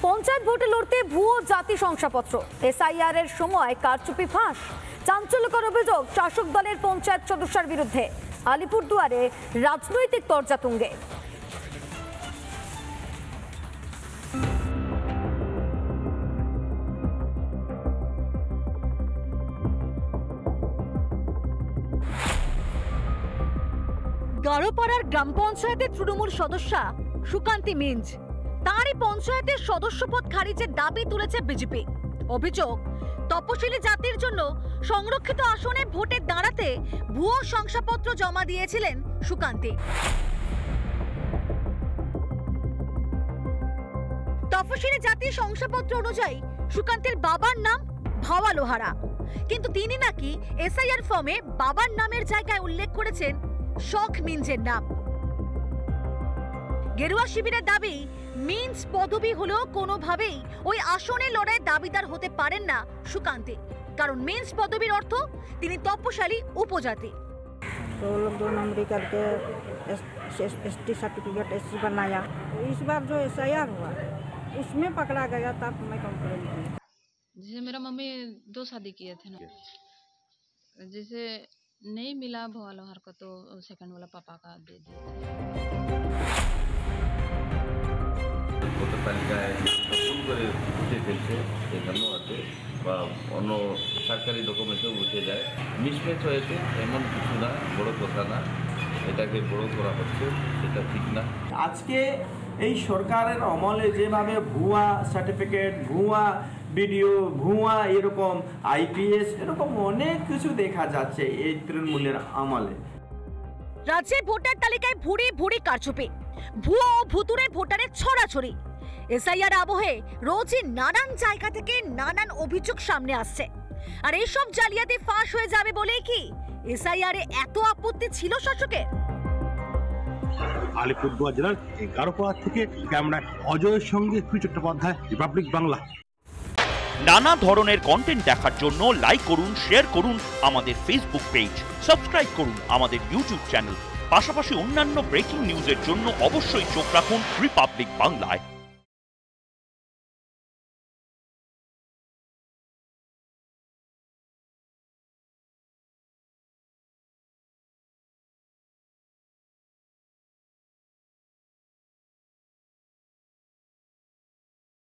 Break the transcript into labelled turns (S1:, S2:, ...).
S1: পঞ্চায়েত ভোটে লড়তে ভুয়ো জাতি শংসাপত্র, এসআইআর এর সময় কারচুপি ফাঁস। চাঞ্চল্যকর অভিযোগ শাসক দলের পঞ্চায়েত সদস্যের বিরুদ্ধে। আলিপুরদুয়ারে রাজনৈতিক তরজা তুঙ্গে। গারোপাড়ার গ্রাম পঞ্চায়েতের তৃণমূল সদস্যা সুকান্তি মিঞ্জ তারই পঞ্চায়েতের সদস্যপদ খারিজের দাবি তুলেছে বিজেপি। অভিযোগ, তপশিলি জাতির জন্য সংরক্ষিত আসনে ভোটে দাঁড়াতে ভুয়ো শংসাপত্র জমা দিয়েছিলেন সুকান্তি। তপশিলি জাতির শংসাপত্র অনুযায়ী সুকান্তির বাবার নাম ভাওয়া লোহারা, কিন্তু তিনি নাকি এসআইআর ফর্মে বাবার নামের জায়গায় উল্লেখ করেছেন শখ মিঞ্জের নাম। গেরুয়া শিবিরের দাবি, মিঞ্জ পদবি হলেও কোনোভাবেই ওই আসনে লড়াই দাবিদার হতে পারেন না সুকান্তি, কারণ মিঞ্জ পদবির অর্থ তিনি তপশালী উপজাতি।
S2: तो लोग 2 नंबरी करके एसटी सर्टिफिकेट एससी बनाया। इस बार जो एसआईआर हुआ उसमें पकड़ा गया तब मैं कंप्लेंट की।
S3: जैसे मेरा मम्मी 2 शादी किए थे ना, जैसे नहीं मिला भोवा लोहार को तो सेकंड वाला पापा का दे दिया।
S4: ভোটার তালিকায় নতুন করে উঠে ফেলছে, এখানেও আছে বা অন্য সরকারি ডকুমেন্টেও উঠে যায়। মিসম্যাচ হয়েছে এমন কিছু না, বড় কথা না, এটাকে বড় করা হচ্ছে, সেটা ঠিক না।
S5: আজকে এই সরকারের আমলে যেভাবে ভুয়া সার্টিফিকেট, ভুয়া ভিডিও, ভুয়া এরকম আইপিএস এরকম অনেক কিছু দেখা যাচ্ছে এই তৃণমূলের আমলে।
S1: রাজ্যে ভোটার তালিকায় ভুরি ভুরি কারচুপি, ভুয়ো ও ভুতুরে ভোটারের ছড়াছড়ি। এসআইআর আবহে রোজই নানান জায়গা থেকে নানান অভিযোগ সামনে আসছে। আর এইসব জালিয়াতি ফাঁস হয়ে যাবে বলেই কি এসআইআর এ এত আপত্তি ছিল শাসকের?
S6: আলিপুরদুয়ার জেলার গারোপাড়া থেকে ক্যামেরায় অজয়ের সঙ্গে চট্টোপাধ্যায়, রিপাবলিক বাংলা।
S7: নানা ধরনের কন্টেন্ট দেখার জন্য লাইক করুন, শেয়ার করুন আমাদের ফেসবুক পেজ, সাবস্ক্রাইব করুন আমাদের ইউটিউব চ্যানেল। পাশাপাশি অন্যান্য ব্রেকিং নিউজের জন্য অবশ্যই চোখ রাখুন রিপাবলিক বাংলায়।